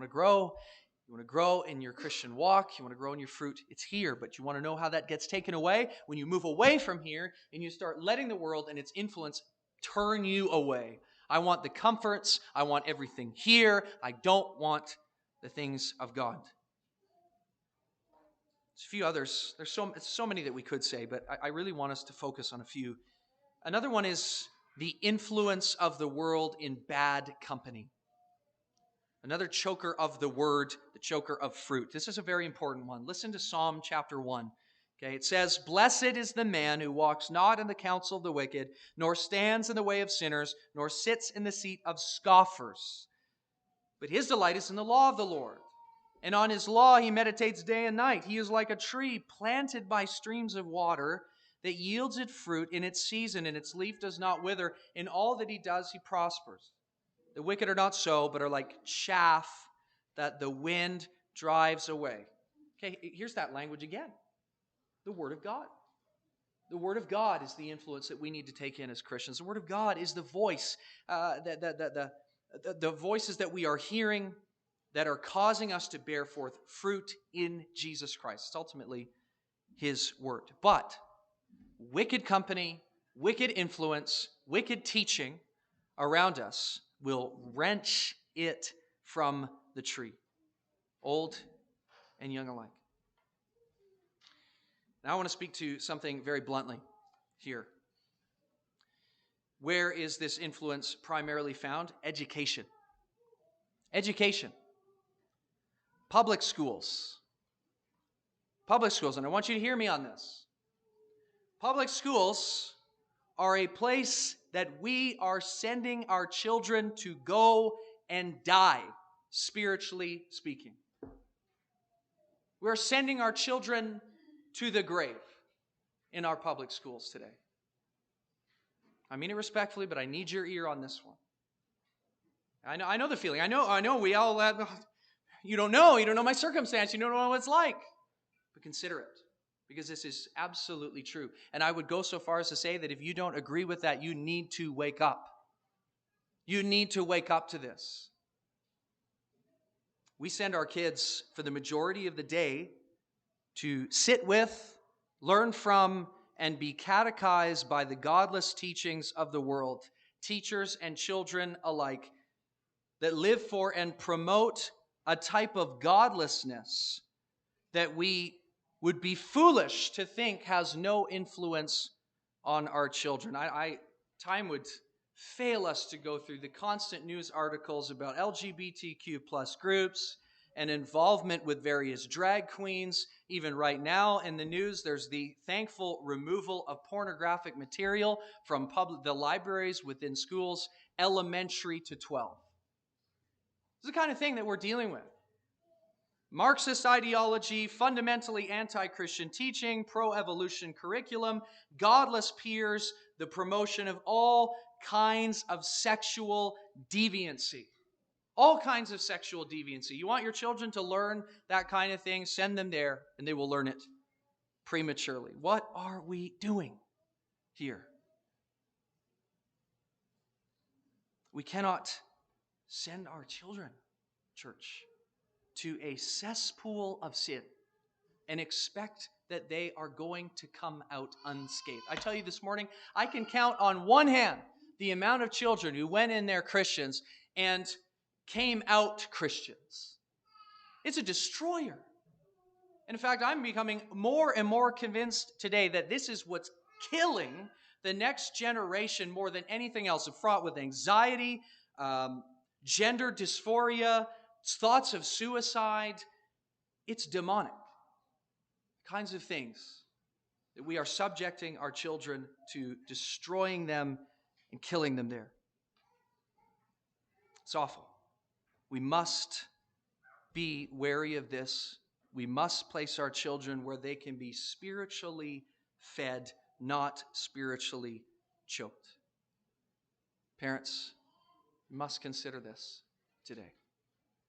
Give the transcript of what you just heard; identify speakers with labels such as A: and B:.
A: want to grow. You want to grow in your Christian walk. You want to grow in your fruit. It's here. But you want to know how that gets taken away? When you move away from here and you start letting the world and its influence turn you away. I want the comforts. I want everything here. I don't want the things of God. There's a few others. There's so many that we could say, but I really want us to focus on a few. Another one is the influence of the world in bad company. Another choker of the word, the choker of fruit. This is a very important one. Listen to Psalm chapter 1. Okay, it says, "Blessed is the man who walks not in the counsel of the wicked, nor stands in the way of sinners, nor sits in the seat of scoffers. But his delight is in the law of the Lord. And on his law he meditates day and night. He is like a tree planted by streams of water that yields its fruit in its season, and its leaf does not wither. In all that he does, he prospers. The wicked are not so, but are like chaff that the wind drives away." Okay, here's that language again. The Word of God. The Word of God is the influence that we need to take in as Christians. The Word of God is the voice, the voices that we are hearing that are causing us to bear forth fruit in Jesus Christ. It's ultimately His Word. But wicked company, wicked influence, wicked teaching around us will wrench it from the tree, old and young alike. Now I want to speak to something very bluntly here. Where is this influence primarily found? Education. Education. Public schools. Public schools, and I want you to hear me on this. Public schools are a place that we are sending our children to go and die, spiritually speaking. We're sending our children to the grave in our public schools today. I mean it respectfully, but I need your ear on this one. I know the feeling. I know we all you don't know my circumstance, you don't know what it's like. But consider it, because this is absolutely true. And I would go so far as to say that if you don't agree with that, you need to wake up. You need to wake up to this. We send our kids for the majority of the day to sit with, learn from, and be catechized by the godless teachings of the world, teachers and children alike, that live for and promote a type of godlessness that we would be foolish to think has no influence on our children. Time would fail us to go through the constant news articles about LGBTQ plus groups and involvement with various drag queens. Even right now in the news, there's the thankful removal of pornographic material from the libraries within schools, elementary to 12. This is the kind of thing that we're dealing with. Marxist ideology, fundamentally anti-Christian teaching, pro-evolution curriculum, godless peers, the promotion of all kinds of sexual deviancy. All kinds of sexual deviancy. You want your children to learn that kind of thing, send them there, and they will learn it prematurely. What are we doing here? We cannot send our children, church, to a cesspool of sin and expect that they are going to come out unscathed. I tell you this morning, I can count on one hand the amount of children who went in there Christians and came out Christians. It's a destroyer. And in fact, I'm becoming more and more convinced today that this is what's killing the next generation more than anything else. It's fraught with anxiety, gender dysphoria, thoughts of suicide. It's demonic. Kinds of things that we are subjecting our children to, destroying them and killing them there. It's awful. We must be wary of this. We must place our children where they can be spiritually fed, not spiritually choked. Parents, you must consider this today.